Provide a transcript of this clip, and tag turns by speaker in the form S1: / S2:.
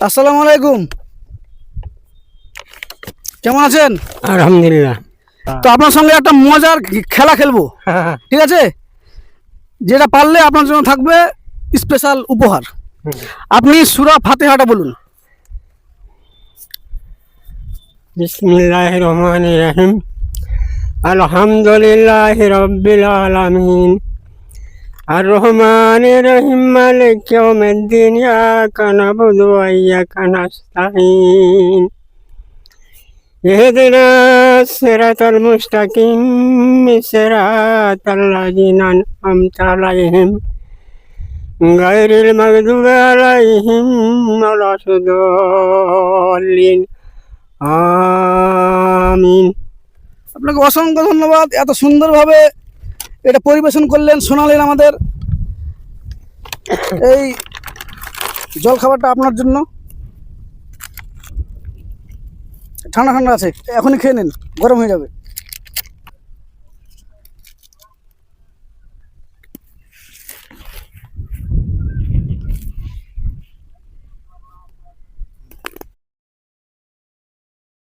S1: আসসালামু আলাইকুম, কেমন আছেন?
S2: আলহামদুলিল্লাহ।
S1: তো আপনার সঙ্গে একটা মজার খেলা খেলবো, ঠিক আছে? যেটা পারলে আপনার জন্য থাকবে স্পেশাল উপহার। আপনি সূরা ফাতিহাটা বলুন।
S2: বিসমিল্লাহির রহমানির রহিম। আলহামদুলিল্লাহি রাব্বিল আলামিন আর রহমানির রহিম মালিক ইয়াউমিদ্দিন ইয়াকা নাবুদু ওয়া ইয়াকা নাস্তাঈন ইহদিনাস সিরাতাল মুস্তাকিম সিরাতাল লাযিনা আন'আমতা আলাইহিম গায়রিল মাগদুবি আলাইহিম ওয়ালাদ-দাল্লিন। আমিন।
S1: আপনাকে অসংখ্য ধন্যবাদ, এত সুন্দরভাবে এটা পরিবেশন করলেন, শোনালেন আমাদের। এই জলখাবারটা আপনার জন্য, ঠান্ডা ঠান্ডা আছে, এখনই খেয়ে নিন, গরম হয়ে যাবে।